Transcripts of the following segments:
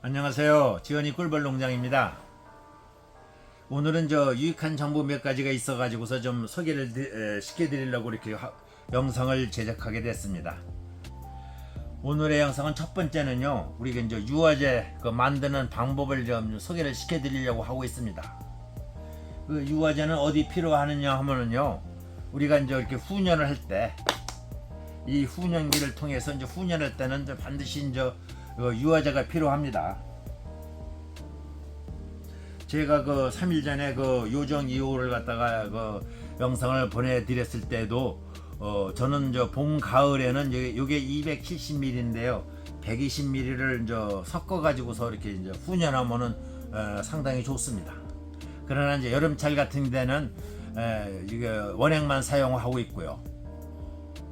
안녕하세요. 지원이 꿀벌 농장입니다. 오늘은 유익한 정보 몇 가지가 있어 가지고서 좀 소개를 시켜드리려고 이렇게 영상을 제작하게 됐습니다. 오늘의 영상은 첫 번째는요, 우리가 이제 유화제 만드는 방법을 좀 소개를 시켜드리려고 하고 있습니다. 그 유화제는 어디 필요하느냐 하면은요, 우리가 이제 이렇게 훈연을 할 때, 이 훈연기를 통해서 이제 훈연할 때는 이제 반드시 이제 유화제가 필요합니다. 제가 3일 전에 요정 2호를 갖다가 영상을 보내드렸을 때도 저는 봄 가을에는 요게 270ml인데요 120ml를 섞어 가지고서 이렇게 이제 훈연하면은 상당히 좋습니다. 그러나 이제 여름철 같은 데는 이게 원액만 사용하고 있고요.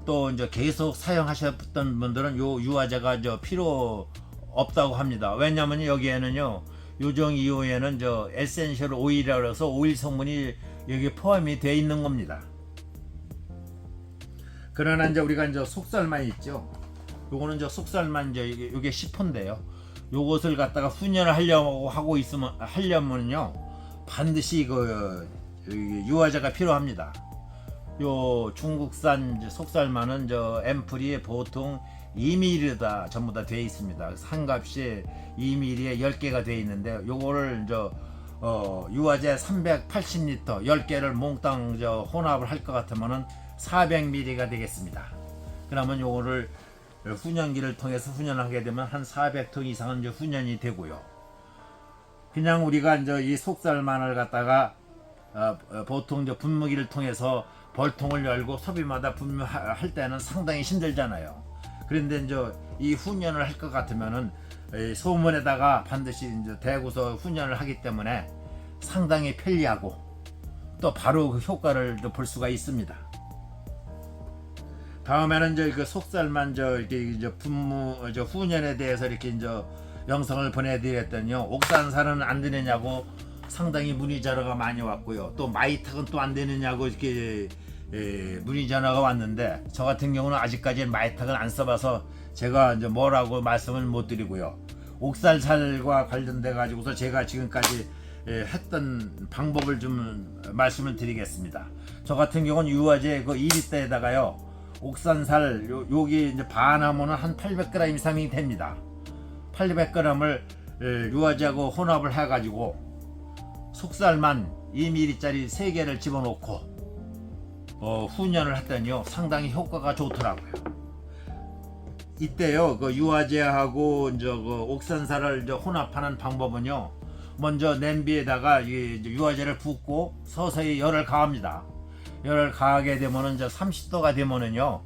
또 이제 계속 사용하셨던 분들은 요 유화제가 필요 없다고 합니다. 왜냐하면 여기에는요, 요정 2호에는 에센셜 오일이라고 해서 오일 성분이 여기 포함이 되어 있는 겁니다. 그러나 이제 우리가 속살만 있죠. 요거는 속살만 요게 10호인데요. 요것을 갖다가 훈연을 하려고 하고 있으면 하려면요, 반드시 유화제가 필요합니다. 요 중국산 속살만은 앰플이 보통 2ml다 전부 다 되어 있습니다. 한 값이 2ml에 10개가 되어 있는데, 요거를 유화제 380L 10개를 몽땅 혼합을 할 것 같으면은 400ml가 되겠습니다. 그러면 요거를 훈연기를 통해서 훈연하게 되면 한 400통 이상은 훈연이 되고요. 그냥 우리가 이 속살만을 갖다가 보통 분무기를 통해서 벌통을 열고 소비마다 분무할 때는 상당히 힘들잖아요. 그런데 이 훈연을 할 것 같으면은 소문에다가 반드시 대고서 훈연을 하기 때문에 상당히 편리하고 또 바로 그 효과를 볼 수가 있습니다. 다음에는 그 속살만 이렇게 분무 훈연에 대해서 이렇게 영상을 보내드렸더니요, 옥산살은 안 되느냐고 상당히 문의 전화가 많이 왔고요. 또 마이탁은 또 안 되느냐고 이렇게 문의 전화가 왔는데, 저 같은 경우는 아직까지 마이탁은 안 써봐서 제가 뭐라고 말씀을 못 드리고요. 옥살살과 관련돼 가지고서 제가 지금까지 했던 방법을 좀 말씀을 드리겠습니다. 저 같은 경우는 유화제 2리터에다가요, 옥산살 여기 반하면은 한 800g 이상이 됩니다. 800g을 유화제하고 혼합을 해가지고 속살만 2ml짜리 3개를 집어넣고 훈연을 했더니요, 상당히 효과가 좋더라고요. 이때요, 유화제하고 옥산살을 혼합하는 방법은요, 먼저 냄비에다가 유화제를 붓고 서서히 열을 가합니다. 열을 가하게 되면은 30도가 되면은요,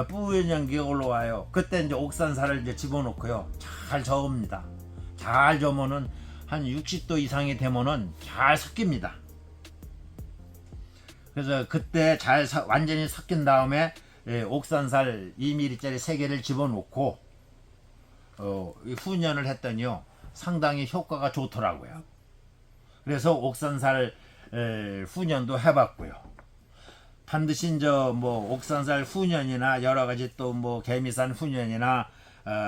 뿌연 연기가 올라와요. 그때 옥산살을 집어넣고요, 잘 저읍니다. 잘 저으면은 한 60도 이상이 되면은 잘 섞입니다. 그래서 그때 완전히 섞인 다음에 옥산살 2ml짜리 3개를 집어넣고 훈연을 했더니요, 상당히 효과가 좋더라고요. 그래서 옥산살 훈연도 해봤고요. 반드시 옥산살 훈연이나 여러가지 또 개미산 훈연이나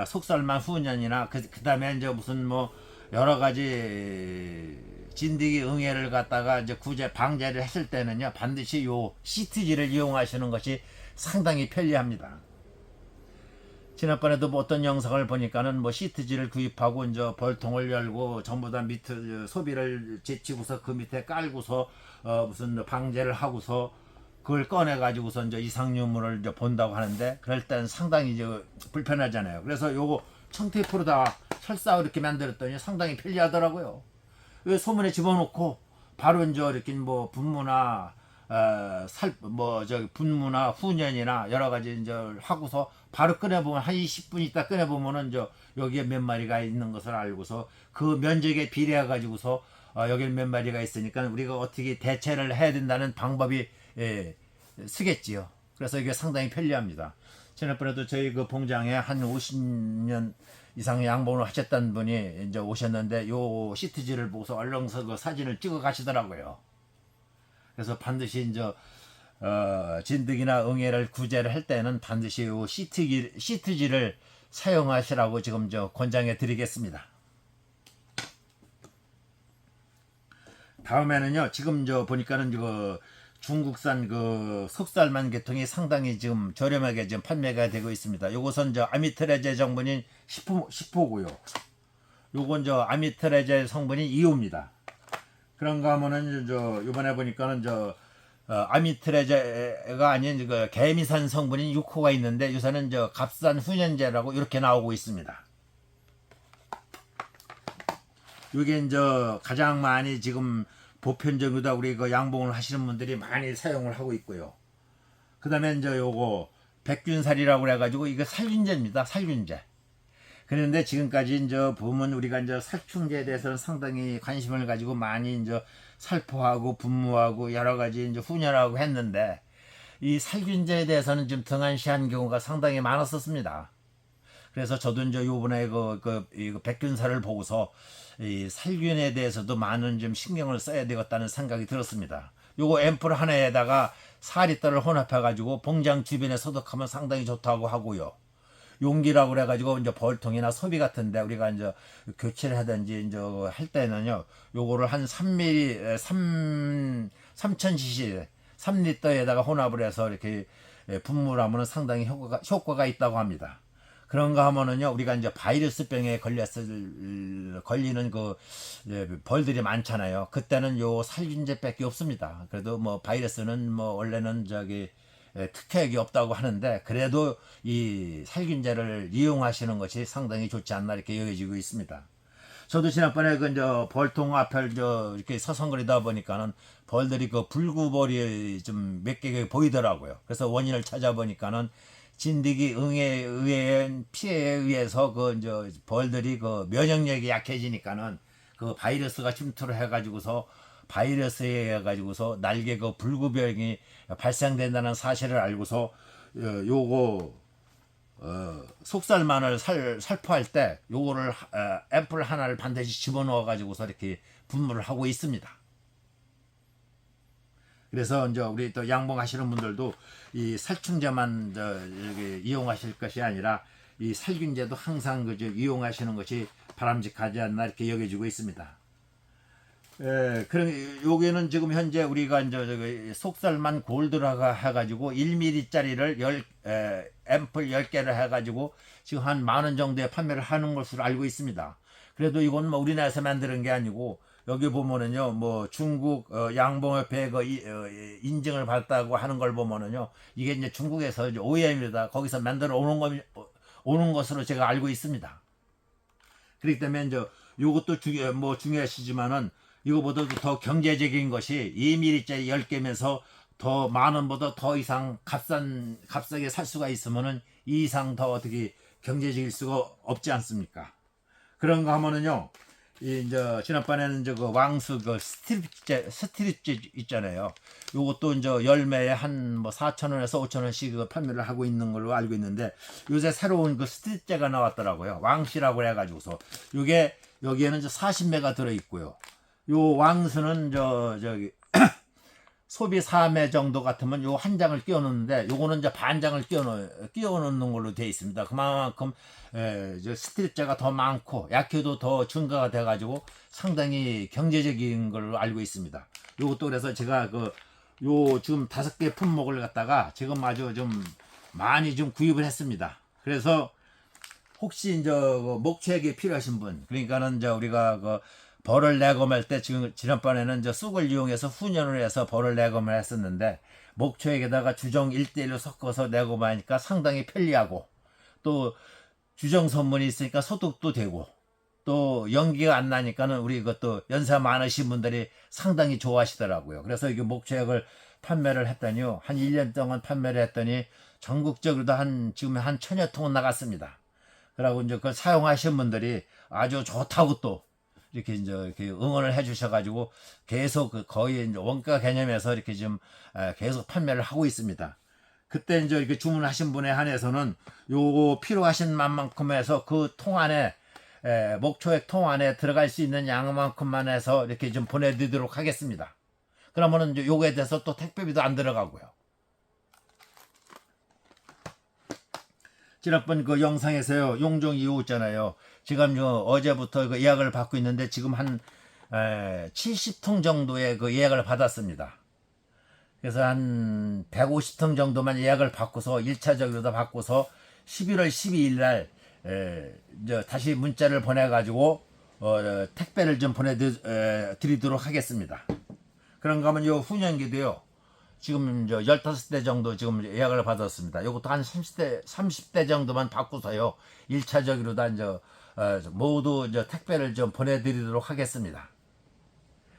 속살만 훈연이나 그 다음에 무슨 여러가지 진드기 응애를 갖다가 구제 방제를 했을 때는요, 반드시 요 시트지를 이용하시는 것이 상당히 편리합니다. 지난번에도 어떤 영상을 보니까는 시트지를 구입하고 벌통을 열고 전부 다 밑에 소비를 제치고서 그 밑에 깔고서 무슨 방제를 하고서 그걸 꺼내 가지고서 이상유물을 본다고 하는데, 그럴 땐 상당히 불편하잖아요. 그래서 요거 청테이프로 다 설사 이렇게 만들었더니 상당히 편리하더라고요. 소문에 집어넣고 바로 이렇게 분무나 분무나 훈연이나 여러 가지 하고서 바로 꺼내보면 한 20분 있다 꺼내보면은 여기에 몇 마리가 있는 것을 알고서 그 면적에 비례해 가지고서 여기 몇 마리가 있으니까 우리가 어떻게 대체를 해야 된다는 방법이 쓰겠지요. 그래서 이게 상당히 편리합니다. 지난번에도 저희 봉장에 한 50년 이상 양봉을 하셨던 분이 오셨는데, 요 시트지를 보고서 얼른 사진을 찍어 가시더라고요. 그래서 반드시 진드기나 응애를 구제를 할 때는 반드시 요 시트지를 사용하시라고 지금 권장해 드리겠습니다. 다음에는요. 지금 저 보니까는 그 중국산 그 속살만 계통이 상당히 지금 저렴하게 지금 판매가 되고 있습니다. 요것은 저 아미트레제 성분인 10호고요. 요건 저 아미트레제 성분인 2호입니다. 그런가 하면은 저 이번에 보니까는 저 아미트레제가 아닌 그 개미산 성분인 6호가 있는데 요새는 저 값산 훈연제라고 이렇게 나오고 있습니다. 요게 이제 가장 많이 지금 보편적으로 우리 그 양봉을 하시는 분들이 많이 사용을 하고 있고요. 그 다음에 이제 요거 백균살이라고 해가지고 이거 살균제입니다. 살균제. 그런데 지금까지 이제 보면 우리가 이제 살충제에 대해서는 상당히 관심을 가지고 많이 이제 살포하고 분무하고 여러 가지 이제 훈연하고 했는데 이 살균제에 대해서는 좀 등한시한 경우가 상당히 많았었습니다. 그래서 저도 이제 요번에 이 백균살을 보고서 이 살균에 대해서도 많은 좀 신경을 써야 되겠다는 생각이 들었습니다. 요거 앰플 하나에다가 4리터를 혼합해 가지고 봉장 주변에 소독하면 상당히 좋다고 하고요. 용기라고 그래가지고 이제 벌통이나 소비 같은데 우리가 이제 교체를 하든지 이제 할 때는요, 요거를 한 3mm, 3000cc, 3리터에다가 혼합을 해서 이렇게 분무하면 상당히 효과가 있다고 합니다. 그런가 하면은요, 우리가 이제 바이러스병에 걸리는 그 벌들이 많잖아요. 그때는 요 살균제밖에 없습니다. 그래도 뭐 바이러스는 뭐 원래는 특효약이 없다고 하는데 그래도 이 살균제를 이용하시는 것이 상당히 좋지 않나 이렇게 여겨지고 있습니다. 저도 지난번에 그 이제 벌통 앞을 이렇게 서성거리다 보니까는 벌들이 그 불구벌이 좀 몇 개 보이더라고요. 그래서 원인을 찾아보니까는 진드기 응에 의한 피해에 의해서 그 이제 벌들이 그 면역력이 약해지니까는 그 바이러스가 침투를 해가지고서 바이러스에 의해 가지고서 날개 그 불구병이 발생된다는 사실을 알고서 요거 속살만을 살포할 때 요거를 앰플 하나를 반드시 집어넣어 가지고서 이렇게 분무를 하고 있습니다. 그래서 이제 우리 또 양봉하시는 분들도 이 살충제만 이렇게 이용하실 것이 아니라 이 살균제도 항상 이용하시는 것이 바람직하지 않나 이렇게 여겨지고 있습니다. 그럼 요게는 지금 현재 우리가 이제 속살만 골드라가 해가지고 1mm짜리를 앰플 10개를 해가지고 지금 한 10,000원 정도에 판매를 하는 것으로 알고 있습니다. 그래도 이건 뭐 우리나라에서 만드는 게 아니고 여기 보면은요, 뭐 중국 양봉협회 인증을 받았다고 하는 걸 보면은요, 이게 이제 중국에서 이제 OEM입니다. 거기서 만들어 오는 것으로 제가 알고 있습니다. 그렇기 때문에 이제 요것도 중요하시지만은 이거보다도 더 경제적인 것이 2mm짜리 10개면서 더 만원보다 더 이상 값싸게 살 수가 있으면은 이 이상 더 어떻게 경제적일 수가 없지 않습니까? 그런가 하면은요, 이제 지난번에는 그 왕수 스트립제 있잖아요. 요것도 이제 열매에 한 뭐 4,000원에서 5,000원씩 판매를 하고 있는 걸로 알고 있는데 요새 새로운 그 스트립제가 나왔더라고요. 왕씨라고 해가지고서 요게 여기에는 이제 40매가 들어 있고요. 요 왕수는 저기 소비 4매 정도 같으면 요 한 장을 끼워 넣는데 요거는 이제 반 장을 끼워 넣는 걸로 되어 있습니다. 그만큼 스트립제가 더 많고 약효도 더 증가가 돼 가지고 상당히 경제적인 걸로 알고 있습니다. 요것도 그래서 제가 요 지금 5개 품목을 갖다가 지금 아주 좀 많이 좀 구입을 했습니다. 그래서 혹시 이제 목초액이 필요하신 분, 그러니까는 이제 우리가 벌을 내검할 때 지난번에는 쑥을 이용해서 훈연을 해서 벌을 내검을 했었는데 목초액에다가 주정 1:1로 섞어서 내검하니까 상당히 편리하고 또 주정 성분이 있으니까 소독도 되고 또 연기가 안 나니까는 우리 이것도 연세 많으신 분들이 상당히 좋아하시더라고요. 그래서 이게 목초액을 판매를 했더니요, 한 1년 동안 판매를 했더니 전국적으로도 지금 한 1000여 통은 나갔습니다. 그러고 이제 그걸 사용하신 분들이 아주 좋다고 또 이렇게 응원을 해 주셔가지고 계속 거의 이제 원가 개념에서 이렇게 좀 계속 판매를 하고 있습니다. 그때 이제 이렇게 주문하신 분에 한해서는 요거 필요하신 만큼 해서 그 통 안에 목초액 통 안에 들어갈 수 있는 양만큼만 해서 이렇게 좀 보내드리도록 하겠습니다. 그러면은 이제 요거에 대해서 또 택배비도 안 들어가고요. 지난번 그 영상에서요, 용종 2호 있잖아요. 지금 어제부터 예약을 받고 있는데 지금 한 70통 정도의 그 예약을 받았습니다. 그래서 한 150통 정도만 예약을 받고서 1차적으로도 받고서 11월 12일 날 이제 다시 문자를 보내가지고 택배를 좀 보내드리도록 하겠습니다. 그런가 하면 요 훈연기도요. 지금 15대 정도 지금 예약을 받았습니다. 요것도 한 30대 정도만 받고서요. 1차적으로 다 이제 모두 이제 택배를 좀 보내드리도록 하겠습니다.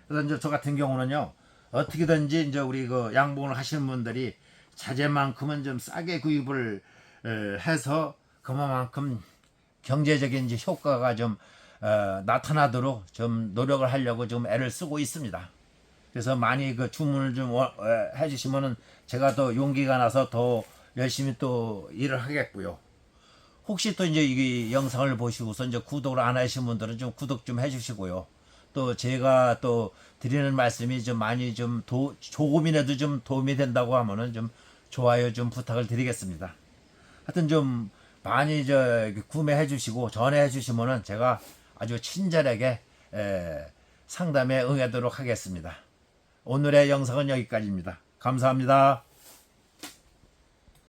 그래서 이제 저 같은 경우는요. 어떻게든지 이제 우리 그 양봉을 하시는 분들이 자재만큼은 좀 싸게 구입을 해서 그만큼 경제적인 이제 효과가 좀 나타나도록 좀 노력을 하려고 좀 애를 쓰고 있습니다. 그래서 많이 그 주문을 좀 해주시면은 제가 더 용기가 나서 더 열심히 또 일을 하겠고요. 혹시 또 이제 이 영상을 보시고서 이제 구독을 안 하신 분들은 좀 구독 좀 해주시고요. 또 제가 또 드리는 말씀이 좀 많이 좀 조금이라도 좀 도움이 된다고 하면은 좀 좋아요 좀 부탁을 드리겠습니다. 하여튼 좀 많이 구매해 주시고 전해 주시면은 제가 아주 친절하게 상담에 응하도록 하겠습니다. 오늘의 영상은 여기까지입니다. 감사합니다.